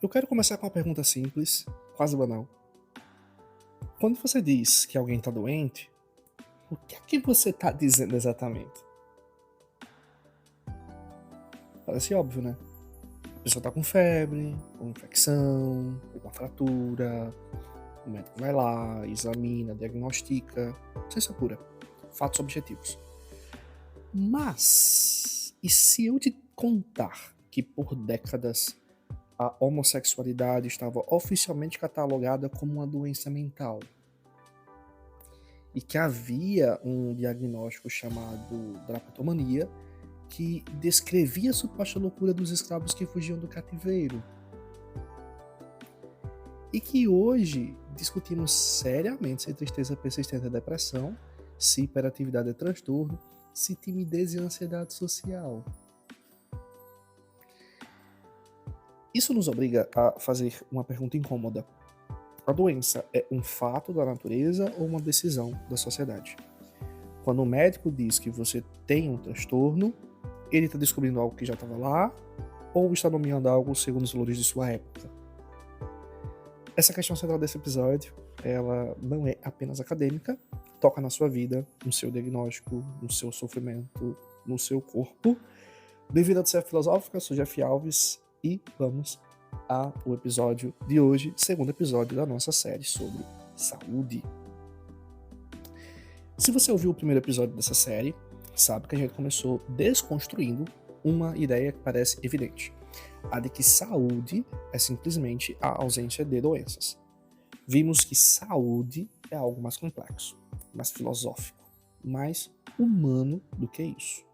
Eu quero começar com uma pergunta simples, quase banal. Quando você diz que alguém está doente, o que é que você está dizendo exatamente? Parece óbvio, né? A pessoa está com febre, ou infecção, ou uma fratura, o médico vai lá, examina, diagnostica, ciência pura, fatos objetivos. Mas, e se eu te contar que por décadas a homossexualidade estava oficialmente catalogada como uma doença mental? E que havia um diagnóstico chamado drapetomania que descrevia a suposta loucura dos escravos que fugiam do cativeiro. E que hoje discutimos seriamente se tristeza persistente é depressão, se hiperatividade é transtorno, se timidez e ansiedade social. Isso nos obriga a fazer uma pergunta incômoda. A doença é um fato da natureza ou uma decisão da sociedade? Quando o médico diz que você tem um transtorno, ele está descobrindo algo que já estava lá ou está nomeando algo segundo os valores de sua época? Essa questão central desse episódio, ela não é apenas acadêmica, toca na sua vida, no seu diagnóstico, no seu sofrimento, no seu corpo. Bem-vindo ao Ser Filosófica, eu sou Jeff Alves e vamos ao episódio de hoje, segundo episódio da nossa série sobre saúde. Se você ouviu o primeiro episódio dessa série, sabe que a gente começou desconstruindo uma ideia que parece evidente, a de que saúde é simplesmente a ausência de doenças. Vimos que saúde é algo mais complexo, mais filosófico, mais humano do que isso.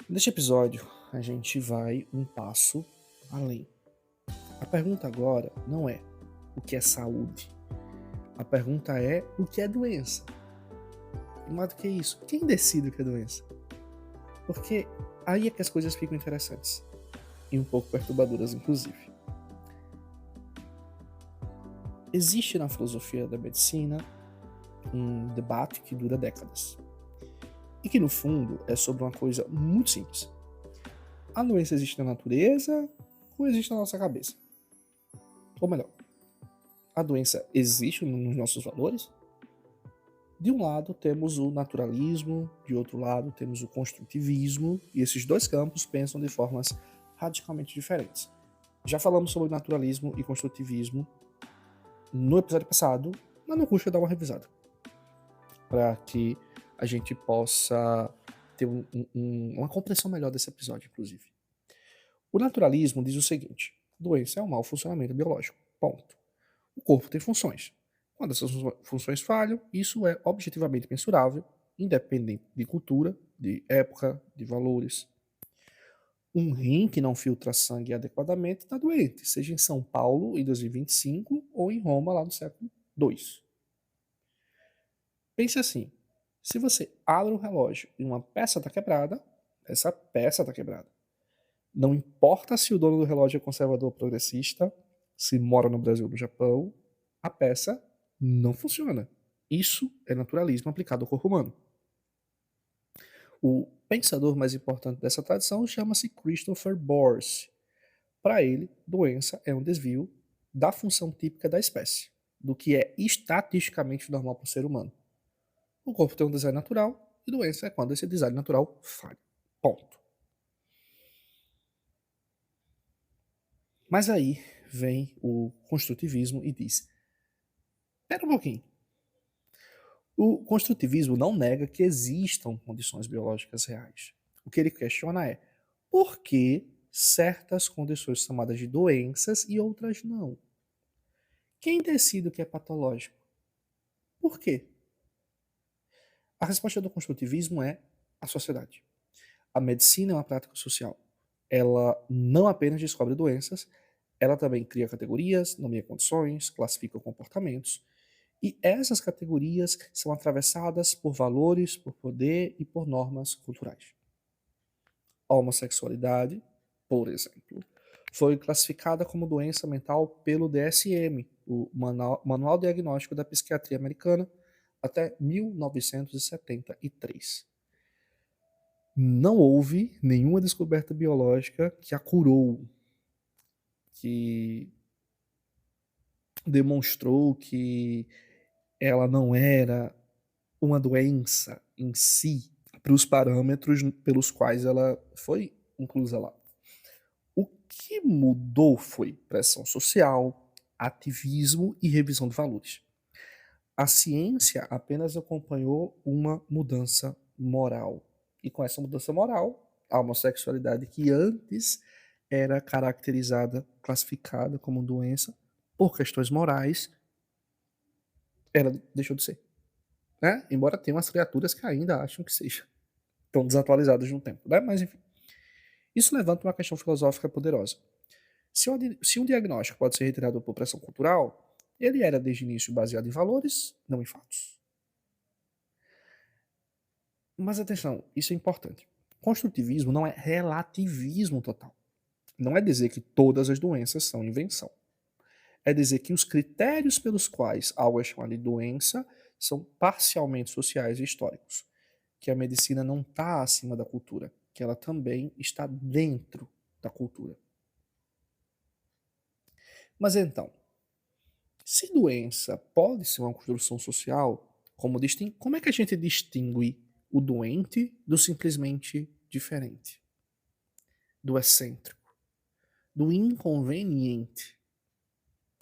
Neste episódio, a gente vai um passo além. A pergunta agora não é o que é saúde. A pergunta é o que é doença. E mais do que isso, quem decide o que é doença? Porque aí é que as coisas ficam interessantes. E um pouco perturbadoras, inclusive. Existe na filosofia da medicina um debate que dura décadas. E que, no fundo, é sobre uma coisa muito simples. A doença existe na natureza ou existe na nossa cabeça? Ou melhor, a doença existe nos nossos valores? De um lado temos o naturalismo, de outro lado temos o construtivismo, e esses dois campos pensam de formas radicalmente diferentes. Já falamos sobre naturalismo e construtivismo no episódio passado, mas não custa dar uma revisada, para que a gente possa ter uma compreensão melhor desse episódio, inclusive. O naturalismo diz o seguinte: doença é um mau funcionamento biológico, ponto. O corpo tem funções. Quando essas funções falham, isso é objetivamente mensurável, independente de cultura, de época, de valores. Um rim que não filtra sangue adequadamente está doente, seja em São Paulo em 2025 ou em Roma lá no século II. Pense assim: se você abre um relógio e uma peça está quebrada, essa peça está quebrada. Não importa se o dono do relógio é conservador ou progressista, se mora no Brasil ou no Japão, a peça não funciona. Isso é naturalismo aplicado ao corpo humano. O pensador mais importante dessa tradição chama-se Christopher Morse. Para ele, doença é um desvio da função típica da espécie, do que é estatisticamente normal para o ser humano. O corpo tem um design natural e doença é quando esse design natural falha. Ponto. Mas aí vem o construtivismo e diz: espera um pouquinho. O construtivismo não nega que existam condições biológicas reais. O que ele questiona é por que certas condições são chamadas de doenças e outras não? Quem decide o que é patológico? Por quê? A resposta do construtivismo é a sociedade. A medicina é uma prática social. Ela não apenas descobre doenças, ela também cria categorias, nomeia condições, classifica comportamentos. E essas categorias são atravessadas por valores, por poder e por normas culturais. A homossexualidade, por exemplo, foi classificada como doença mental pelo DSM, o Manual Diagnóstico da Psiquiatria Americana, até 1973. Não houve nenhuma descoberta biológica que a curou. que demonstrou que ela não era uma doença em si, para os parâmetros pelos quais ela foi inclusa lá. O que mudou foi pressão social, ativismo e revisão de valores. A ciência apenas acompanhou uma mudança moral. E com essa mudança moral, a homossexualidade, que antes era caracterizada, classificada como doença por questões morais, ela deixou de ser. Né? Embora tenha umas criaturas que ainda acham que seja. Estão desatualizadas no tempo. Né? Mas enfim. Isso levanta uma questão filosófica poderosa. Se um diagnóstico pode ser retirado por pressão cultural, ele era desde o início baseado em valores, não em fatos. Mas atenção, isso é importante. Construtivismo não é relativismo total. Não é dizer que todas as doenças são invenção. É dizer que os critérios pelos quais algo é chamado de doença são parcialmente sociais e históricos. Que a medicina não está acima da cultura, que ela também está dentro da cultura. Mas então, se doença pode ser uma construção social, como é que a gente distingue o doente do simplesmente diferente, do excêntrico, do inconveniente,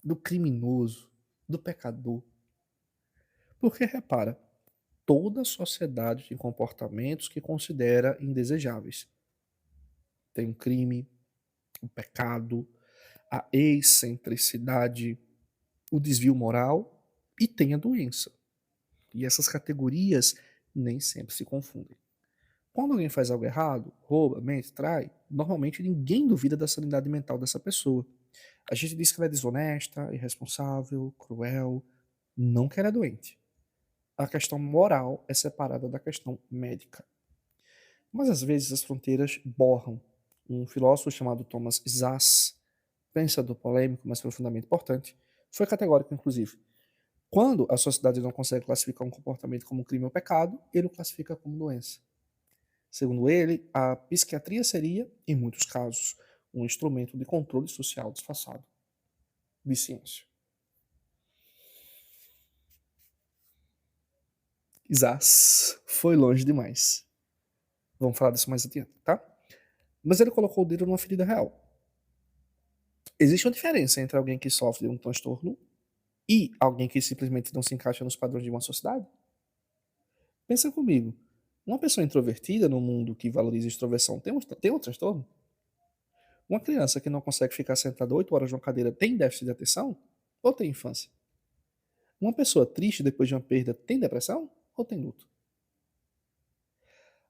do criminoso, do pecador? Porque, repara, toda sociedade tem comportamentos que considera indesejáveis. Tem o crime, o pecado, a excentricidade, o desvio moral e tem a doença. E essas categorias nem sempre se confundem. Quando alguém faz algo errado, rouba, mente, trai, normalmente ninguém duvida da sanidade mental dessa pessoa. A gente diz que ela é desonesta, irresponsável, cruel, não que ela é doente. A questão moral é separada da questão médica. Mas às vezes as fronteiras borram. Um filósofo chamado Thomas Szasz, pensador polêmico, mas profundamente importante, foi categórico, inclusive. Quando a sociedade não consegue classificar um comportamento como crime ou pecado, ele o classifica como doença. Segundo ele, a psiquiatria seria, em muitos casos, um instrumento de controle social disfarçado de ciência. Isaac foi longe demais. Vamos falar disso mais adiante, tá? Mas ele colocou o dedo numa ferida real. Existe uma diferença entre alguém que sofre de um transtorno e alguém que simplesmente não se encaixa nos padrões de uma sociedade? Pensa comigo. Uma pessoa introvertida no mundo que valoriza a extroversão tem um transtorno? Uma criança que não consegue ficar sentada 8 horas numa cadeira tem déficit de atenção? Ou tem infância? Uma pessoa triste depois de uma perda tem depressão? Ou tem luto?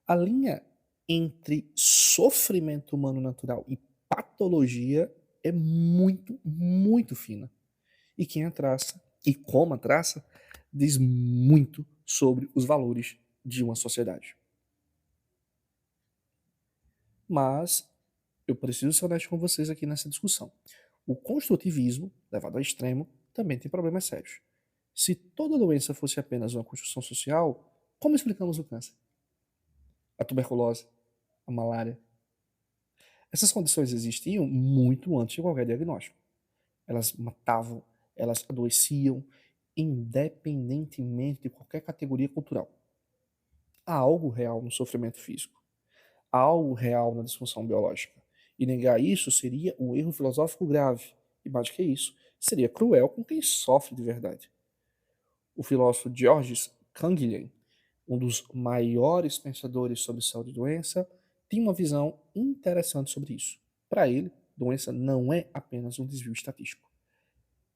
A linha entre sofrimento humano natural e patologia é muito, muito fina. E quem a traça, e como a traça, diz muito sobre os valores de uma sociedade. Mas eu preciso ser honesto com vocês aqui nessa discussão. O construtivismo, levado ao extremo, também tem problemas sérios. Se toda doença fosse apenas uma construção social, como explicamos o câncer? A tuberculose? A malária? Essas condições existiam muito antes de qualquer diagnóstico. Elas matavam, elas adoeciam, independentemente de qualquer categoria cultural. Há algo real no sofrimento físico. Há algo real na disfunção biológica. E negar isso seria um erro filosófico grave. E mais do que isso, seria cruel com quem sofre de verdade. O filósofo Georges Canguilhem, um dos maiores pensadores sobre saúde e doença, tem uma visão interessante sobre isso. Para ele, doença não é apenas um desvio estatístico.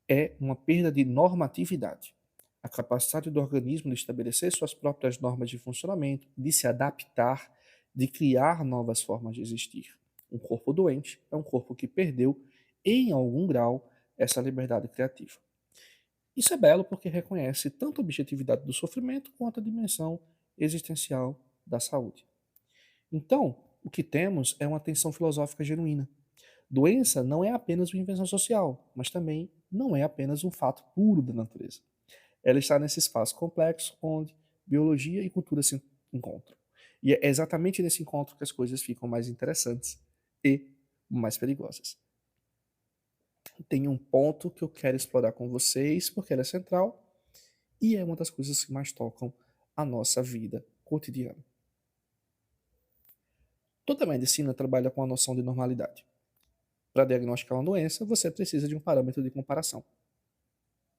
É uma perda de normatividade. A capacidade do organismo de estabelecer suas próprias normas de funcionamento, de se adaptar, de criar novas formas de existir. Um corpo doente é um corpo que perdeu, em algum grau, essa liberdade criativa. Isso é belo porque reconhece tanto a objetividade do sofrimento quanto a dimensão existencial da saúde. Então, o que temos é uma tensão filosófica genuína. Doença não é apenas uma invenção social, mas também não é apenas um fato puro da natureza. Ela está nesse espaço complexo onde biologia e cultura se encontram. E é exatamente nesse encontro que as coisas ficam mais interessantes e mais perigosas. tem um ponto que eu quero explorar com vocês, porque ela é central e é uma das coisas que mais tocam a nossa vida cotidiana. Toda medicina trabalha com a noção de normalidade. Para diagnosticar uma doença, você precisa de um parâmetro de comparação.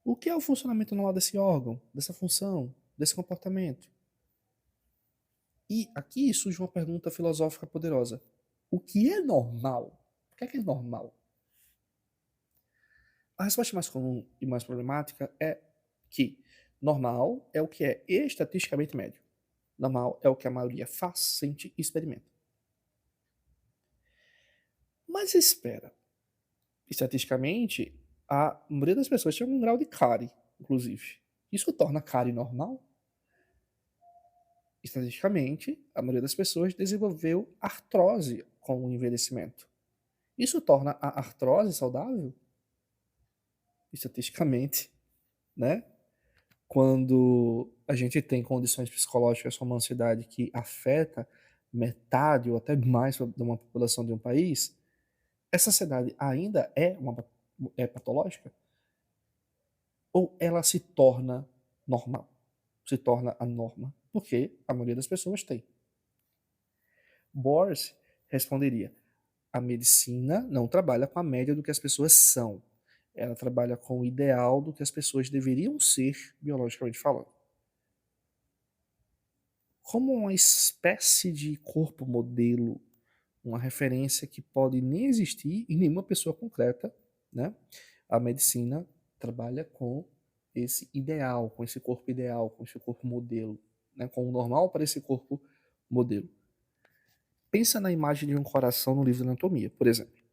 O que é o funcionamento normal desse órgão, dessa função, desse comportamento? E aqui surge uma pergunta filosófica poderosa. O que é normal? O que é normal? A resposta mais comum e mais problemática é que normal é o que é estatisticamente médio. Normal é o que a maioria faz, sente e experimenta. Mas espera. Estatisticamente, a maioria das pessoas tem algum grau de cárie, inclusive. Isso torna a cárie normal? Estatisticamente, a maioria das pessoas desenvolveu artrose com o envelhecimento. Isso torna a artrose saudável? Estatisticamente, né? Quando a gente tem condições psicológicas como a ansiedade que afeta metade ou até mais de uma população de um país, essa ansiedade ainda é patológica? Ou ela se torna normal? Se torna a norma? Porque a maioria das pessoas tem. Boris responderia: a medicina não trabalha com a média do que as pessoas são. Ela trabalha com o ideal do que as pessoas deveriam ser, biologicamente falando. Como uma espécie de corpo modelo, uma referência que pode nem existir em nenhuma pessoa concreta, né? A medicina trabalha com esse ideal, com esse corpo ideal, com esse corpo modelo, né? Com o normal para esse corpo modelo. Pensa na imagem de um coração no livro de anatomia, por exemplo.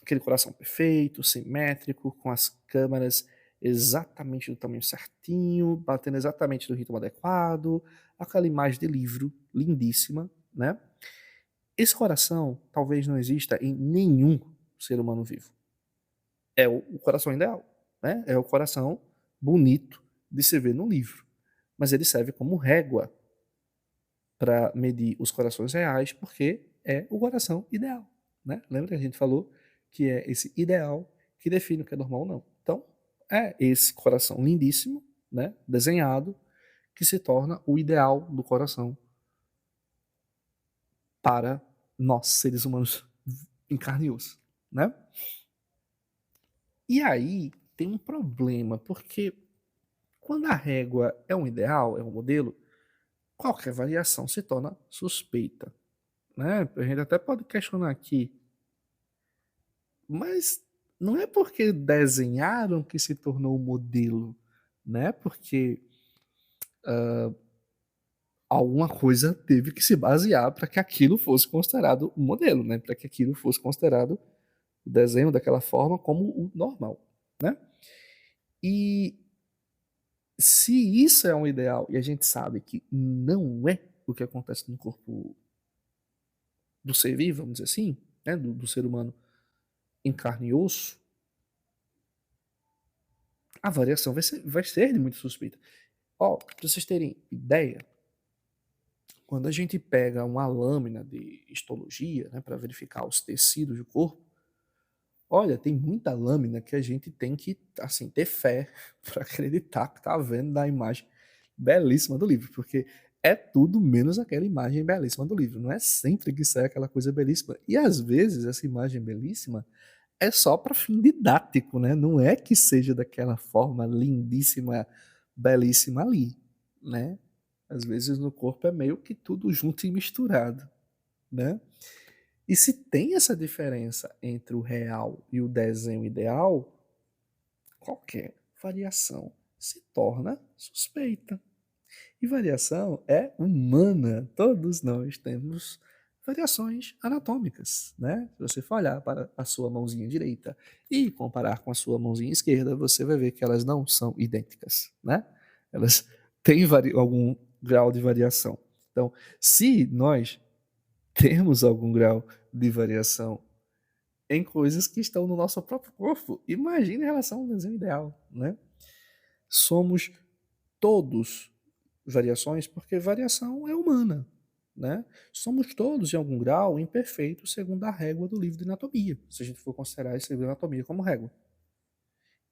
Aquele coração perfeito, simétrico, com as câmaras exatamente do tamanho certinho, batendo exatamente no ritmo adequado, aquela imagem de livro lindíssima, né? Esse coração talvez não exista em nenhum ser humano vivo. É o coração ideal, né? É o coração bonito de se ver no livro, mas ele serve como régua para medir os corações reais, porque é o coração ideal, né? Lembra que a gente falou que é esse ideal que define o que é normal ou não. Então, é esse coração lindíssimo, né, desenhado, que se torna o ideal do coração para nós, seres humanos em carne e osso, né? E aí tem um problema, porque quando a régua é um ideal, é um modelo, qualquer variação se torna suspeita, né? A gente até pode questionar aqui, mas não é porque desenharam que se tornou modelo, né? Porque alguma coisa teve que se basear para que aquilo fosse considerado um modelo, né? Para que aquilo fosse considerado o desenho daquela forma como o normal, né? E se isso é um ideal e a gente sabe que não é o que acontece no corpo do ser vivo, vamos dizer assim, né? Do ser humano em carne e osso, a variação vai ser de muito suspeita. Ó, para vocês terem ideia, quando a gente pega uma lâmina de histologia, né, para verificar os tecidos do corpo, olha, tem muita lâmina que a gente tem que, assim, ter fé para acreditar que tá vendo da imagem belíssima do livro, porque é tudo menos aquela imagem belíssima do livro. Não é sempre que sai aquela coisa belíssima. E às vezes essa imagem belíssima é só para fim didático, né? Não é que seja daquela forma lindíssima, belíssima ali, né? Às vezes no corpo é meio que tudo junto e misturado, né? E se tem essa diferença entre o real e o desenho ideal, qualquer variação se torna suspeita. E variação é humana. Todos nós temos variações anatômicas, né? Se você for olhar para a sua mãozinha direita e comparar com a sua mãozinha esquerda, você vai ver que elas não são idênticas, né? Elas têm algum grau de variação. Então, se nós temos algum grau de variação em coisas que estão no nosso próprio corpo, imagine em relação ao desenho ideal, né? Somos todos variações porque variação é humana, né? Somos todos, em algum grau, imperfeitos segundo a régua do livro de anatomia, se a gente for considerar esse livro de anatomia como régua.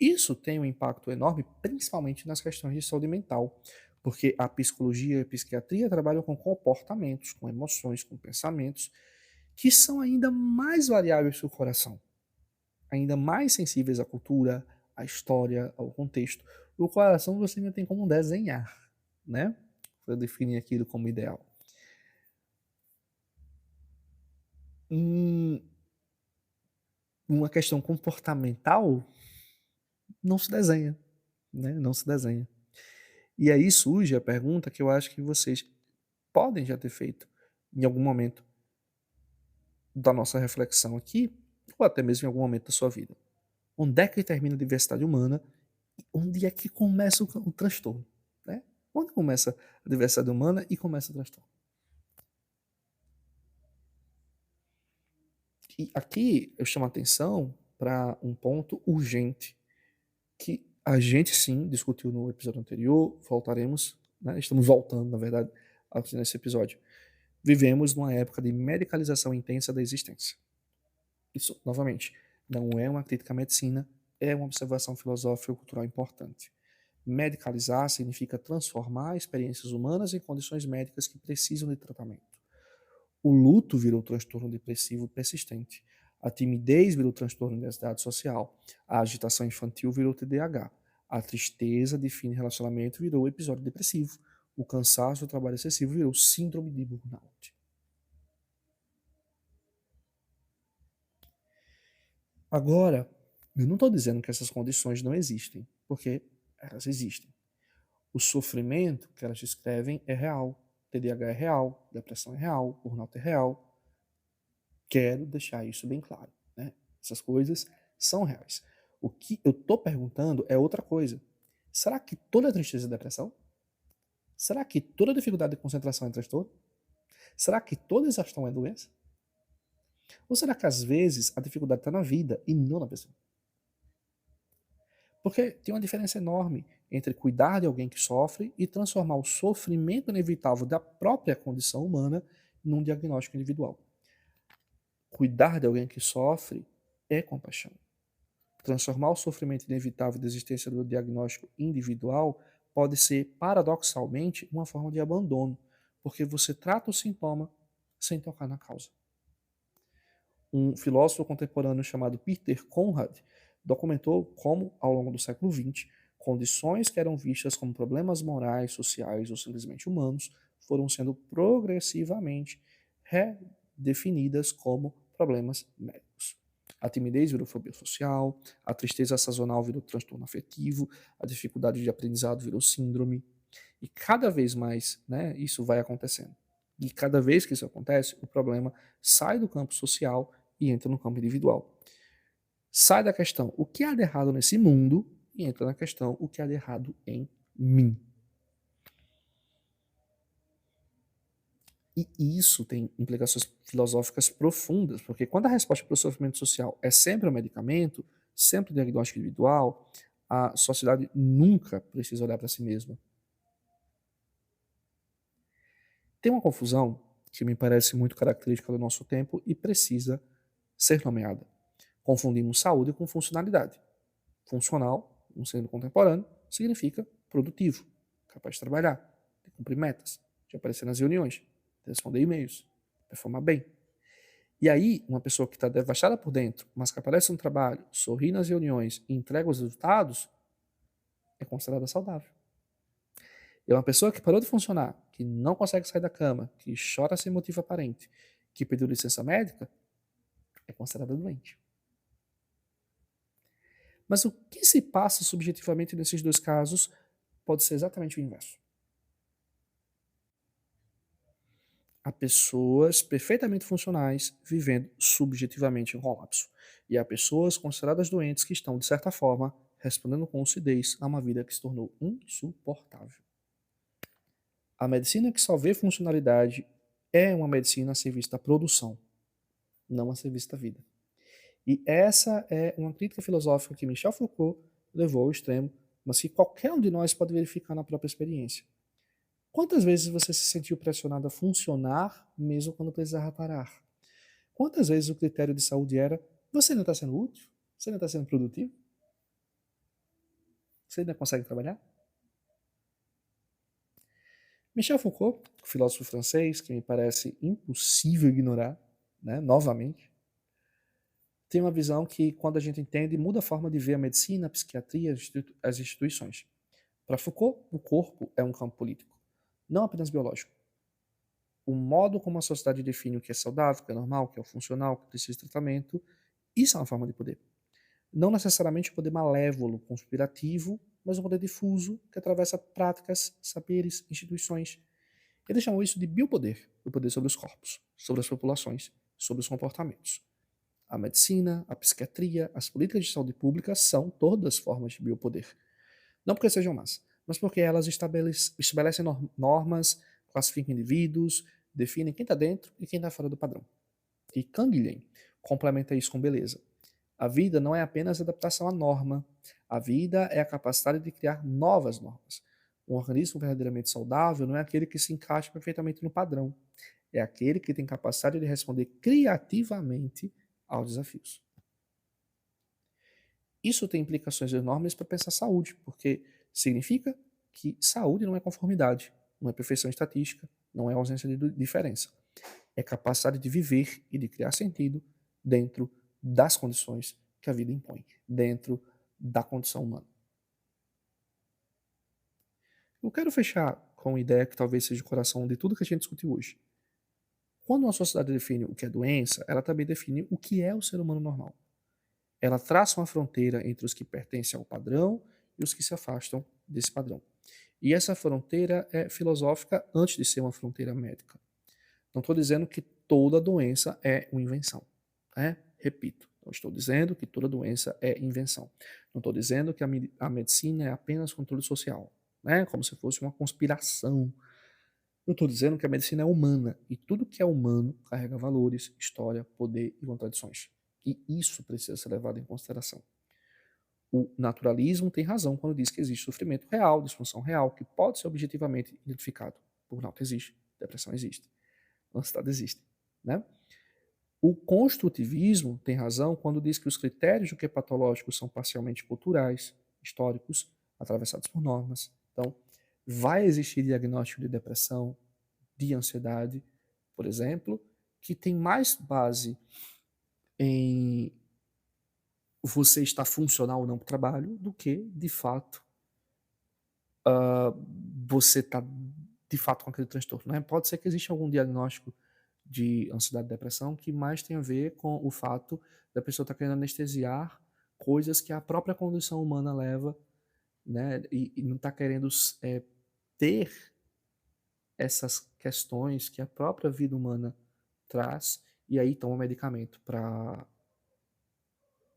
Isso tem um impacto enorme, principalmente nas questões de saúde mental, porque a psicologia e a psiquiatria trabalham com comportamentos, com emoções, com pensamentos, que são ainda mais variáveis que o coração, ainda mais sensíveis à cultura, à história, ao contexto. O coração você ainda tem como desenhar, né? Para definir aquilo como ideal. Uma questão comportamental não se desenha, né? Não se desenha. E aí surge a pergunta que eu acho que vocês podem já ter feito em algum momento da nossa reflexão aqui, ou até mesmo em algum momento da sua vida. Onde é que termina a diversidade humana? Onde é que começa o transtorno? Né? Onde começa a diversidade humana e começa o transtorno? E aqui eu chamo a atenção para um ponto urgente que a gente sim discutiu no episódio anterior, voltaremos, né? Estamos voltando, na verdade, nesse episódio. Vivemos numa época de medicalização intensa da existência. Isso, novamente, não é uma crítica à medicina, é uma observação filosófica e cultural importante. Medicalizar significa transformar experiências humanas em condições médicas que precisam de tratamento. O luto virou transtorno depressivo persistente. A timidez virou transtorno de ansiedade social. A agitação infantil virou TDAH. A tristeza de fim de relacionamento virou episódio depressivo. O cansaço do trabalho excessivo virou síndrome de burnout. Agora, eu não estou dizendo que essas condições não existem, porque elas existem. O sofrimento que elas descrevem é real. TDAH é real, depressão é real, burnout é real. Quero deixar isso bem claro. Né? Essas coisas são reais. O que eu estou perguntando é outra coisa. Será que toda tristeza é depressão? Será que toda dificuldade de concentração é transtorno? Será que toda exaustão é doença? Ou será que às vezes a dificuldade está na vida e não na pessoa? Porque tem uma diferença enorme entre cuidar de alguém que sofre e transformar o sofrimento inevitável da própria condição humana num diagnóstico individual. Cuidar de alguém que sofre é compaixão. Transformar o sofrimento inevitável da existência do diagnóstico individual pode ser, paradoxalmente, uma forma de abandono, porque você trata o sintoma sem tocar na causa. Um filósofo contemporâneo chamado Peter Conrad documentou como, ao longo do século XX, condições que eram vistas como problemas morais, sociais ou simplesmente humanos foram sendo progressivamente redefinidas como problemas médicos. A timidez virou fobia social, a tristeza sazonal virou transtorno afetivo, a dificuldade de aprendizado virou síndrome. E cada vez mais, né, isso vai acontecendo. E cada vez que isso acontece, o problema sai do campo social e entra no campo individual. Sai da questão o que há de errado nesse mundo e entra na questão o que há de errado em mim. E isso tem implicações filosóficas profundas, porque quando a resposta para o sofrimento social é sempre o medicamento, sempre o diagnóstico individual, a sociedade nunca precisa olhar para si mesma. Tem uma confusão que me parece muito característica do nosso tempo e precisa ser nomeada. Confundimos saúde com funcionalidade. Funcional, no sendo contemporâneo, significa produtivo, capaz de trabalhar, de cumprir metas, de aparecer nas reuniões, de responder e-mails, performar bem. E aí, uma pessoa que está devastada por dentro, mas que aparece no trabalho, sorri nas reuniões e entrega os resultados, é considerada saudável. E uma pessoa que parou de funcionar, que não consegue sair da cama, que chora sem motivo aparente, que pediu licença médica, é considerada doente. Mas o que se passa subjetivamente nesses dois casos pode ser exatamente o inverso. Há pessoas perfeitamente funcionais vivendo subjetivamente em colapso. E há pessoas consideradas doentes que estão, de certa forma, respondendo com lucidez a uma vida que se tornou insuportável. A medicina que só vê funcionalidade é uma medicina a serviço da produção, não a serviço da vida. E essa é uma crítica filosófica que Michel Foucault levou ao extremo, mas que qualquer um de nós pode verificar na própria experiência. Quantas vezes você se sentiu pressionado a funcionar mesmo quando precisava parar? Quantas vezes o critério de saúde era: você não está sendo útil? Você não está sendo produtivo? Você ainda consegue trabalhar? Michel Foucault, filósofo francês, que me parece impossível ignorar, né, novamente, tem uma visão que, quando a gente entende, muda a forma de ver a medicina, a psiquiatria, as instituições. Para Foucault, o corpo é um campo político, não apenas biológico. O modo como a sociedade define o que é saudável, o que é normal, o que é funcional, o que precisa de tratamento, isso é uma forma de poder. Não necessariamente o poder malévolo, conspirativo, mas um poder difuso que atravessa práticas, saberes, instituições. Ele chamou isso de biopoder, o poder sobre os corpos, sobre as populações, sobre os comportamentos. A medicina, a psiquiatria, as políticas de saúde pública são todas formas de biopoder. Não porque sejam más, mas porque elas estabelecem normas, classificam indivíduos, definem quem está dentro e quem está fora do padrão. E Canguilhem complementa isso com beleza. A vida não é apenas adaptação à norma. A vida é a capacidade de criar novas normas. Um organismo verdadeiramente saudável não é aquele que se encaixa perfeitamente no padrão. É aquele que tem capacidade de responder criativamente aos desafios. Isso tem implicações enormes para pensar saúde, porque significa que saúde não é conformidade, não é perfeição estatística, não é ausência de diferença. É capacidade de viver e de criar sentido dentro das condições que a vida impõe, dentro da condição humana. Eu quero fechar com uma ideia que talvez seja o coração de tudo que a gente discutiu hoje. Quando uma sociedade define o que é doença, ela também define o que é o ser humano normal. Ela traça uma fronteira entre os que pertencem ao padrão e os que se afastam desse padrão. E essa fronteira é filosófica antes de ser uma fronteira médica. Não estou dizendo que toda doença é uma invenção. Né? Repito, não estou dizendo que toda doença é invenção. Não estou dizendo que a medicina é apenas controle social, né? Como se fosse uma conspiração. Eu estou dizendo que a medicina é humana e tudo que é humano carrega valores, história, poder e contradições. E isso precisa ser levado em consideração. O naturalismo tem razão quando diz que existe sofrimento real, disfunção real, que pode ser objetivamente identificado. Burnout existe, depressão existe, ansiedade existe. Né? O construtivismo tem razão quando diz que os critérios do que é patológico são parcialmente culturais, históricos, atravessados por normas. Então, vai existir diagnóstico de depressão, de ansiedade, por exemplo, que tem mais base em você estar funcional ou não para o trabalho do que, de fato, você está, de fato, com aquele transtorno. Né? Pode ser que exista algum diagnóstico de ansiedade e depressão que mais tem a ver com o fato da pessoa estar querendo anestesiar coisas que a própria condição humana leva, né? E não está querendo ter essas questões que a própria vida humana traz, e aí toma um medicamento para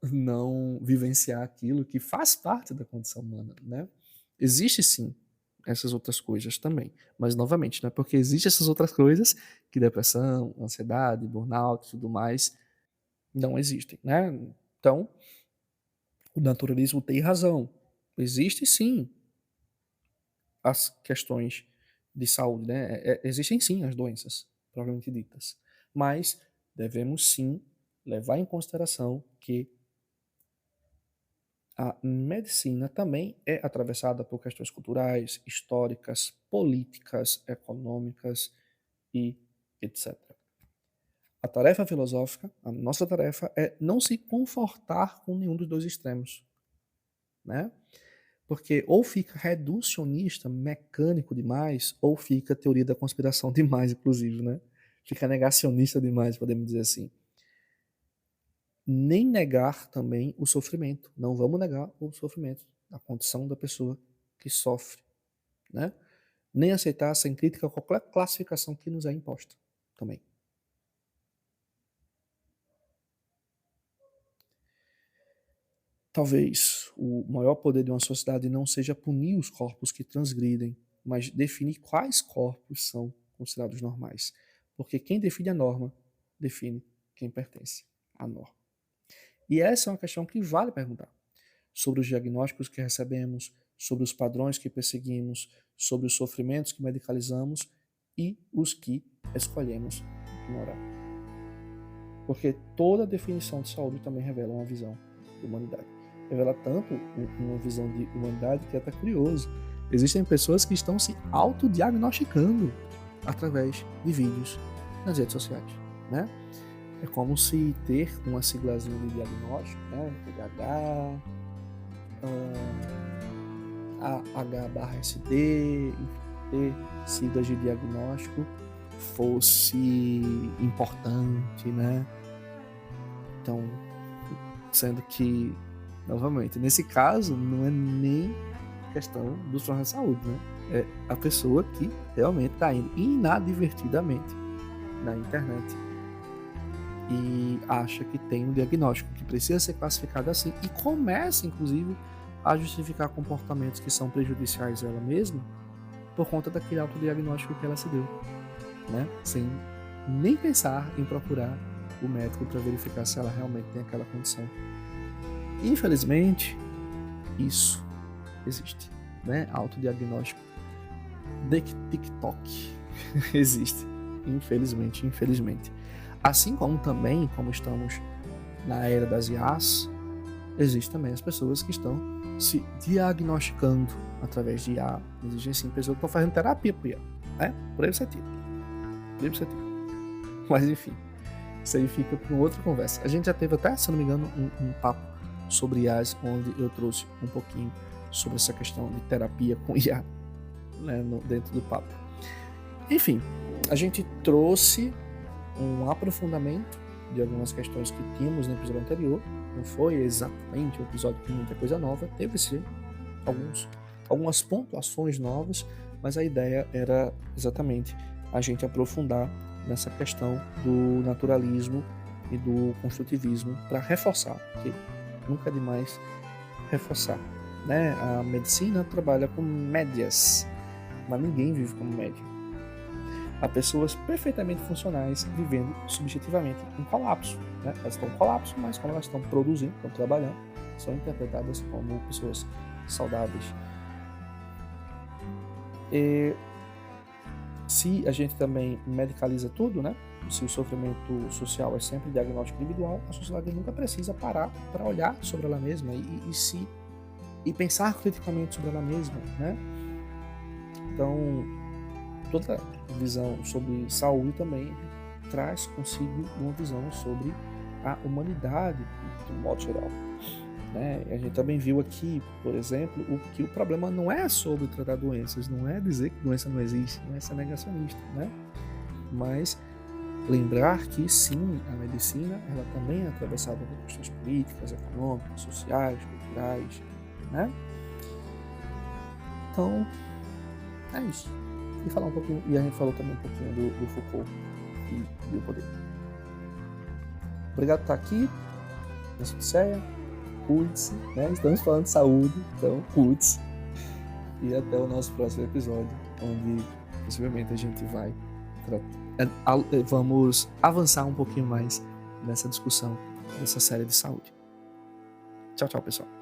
não vivenciar aquilo que faz parte da condição humana, né? Existe sim essas outras coisas também, mas novamente, não é porque existem essas outras coisas que depressão, ansiedade, burnout e tudo mais não existem, né? Então, o naturalismo tem razão. Existem sim as questões de saúde, né? Existem sim as doenças, propriamente ditas, mas devemos sim levar em consideração que a medicina também é atravessada por questões culturais, históricas, políticas, econômicas e etc. A tarefa filosófica, a nossa tarefa, é não se confortar com nenhum dos dois extremos, né? Porque ou fica reducionista, mecânico demais, ou fica teoria da conspiração demais, inclusive, né? Fica negacionista demais, podemos dizer assim. Nem negar também o sofrimento. Não vamos negar o sofrimento, a condição da pessoa que sofre, né? Nem aceitar sem crítica qualquer classificação que nos é imposta também. Talvez o maior poder de uma sociedade não seja punir os corpos que transgridem, mas definir quais corpos são considerados normais. Porque quem define a norma, define quem pertence à norma. E essa é uma questão que vale perguntar. Sobre os diagnósticos que recebemos, sobre os padrões que perseguimos, sobre os sofrimentos que medicalizamos e os que escolhemos ignorar. Porque toda definição de saúde também revela uma visão de humanidade. revela tanto uma visão de humanidade que é até curioso. Existem pessoas que estão se autodiagnosticando através de vídeos nas redes sociais, né? É como se ter uma siglazinha de diagnóstico, né? TDAH, H/SD, ter siglas de diagnóstico fosse importante, né? Então, sendo que, novamente, nesse caso, não é nem questão dos profissionais de saúde, né? É a pessoa que realmente está indo inadvertidamente na internet e acha que tem um diagnóstico que precisa ser classificado assim e começa, inclusive, a justificar comportamentos que são prejudiciais a ela mesma por conta daquele autodiagnóstico que ela se deu, né? Sem nem pensar em procurar o médico para verificar se ela realmente tem aquela condição. Infelizmente, isso existe, né? Autodiagnóstico de TikTok existe, infelizmente. Assim como também, como estamos na era das IAs, existem também as pessoas que estão se diagnosticando através de IA. Existem sim pessoas que estão fazendo terapia por IA, né? Por aí você tira. Mas enfim, isso aí fica para uma outra conversa. A gente já teve até, se não me engano, um papo sobre IAs, onde eu trouxe um pouquinho sobre essa questão de terapia com IA, né, dentro do papo. Enfim, a gente trouxe um aprofundamento de algumas questões que tínhamos no episódio anterior. Não foi exatamente um episódio com muita coisa nova, teve sim algumas pontuações novas, mas a ideia era exatamente a gente aprofundar nessa questão do naturalismo e do construtivismo para reforçar, porque nunca é demais reforçar, né? A medicina trabalha com médias, mas ninguém vive como médio. Há pessoas perfeitamente funcionais vivendo subjetivamente em colapso, né? Elas estão em colapso, mas como elas estão produzindo, estão trabalhando, são interpretadas como pessoas saudáveis. E se a gente também medicaliza tudo, né? Se o sofrimento social é sempre diagnóstico individual, a sociedade nunca precisa parar para olhar sobre ela mesma e pensar criticamente sobre ela mesma, né? Então, toda visão sobre saúde também traz consigo uma visão sobre a humanidade de um modo geral, né? A gente também viu aqui, por exemplo, que o problema não é sobre tratar doenças, não é dizer que doença não existe, não é ser negacionista, né? Mas lembrar que sim, a medicina ela também é atravessada por questões políticas, econômicas, sociais, culturais, né? Então, é isso. E falar um pouquinho, e a gente falou também um pouquinho do Foucault e o poder. Obrigado por estar aqui nessa odisseia. Cuide-se, né? Estamos falando de saúde, então cuide-se. E até o nosso próximo episódio, onde possivelmente a gente vamos avançar um pouquinho mais nessa discussão dessa série de saúde. Tchau, pessoal.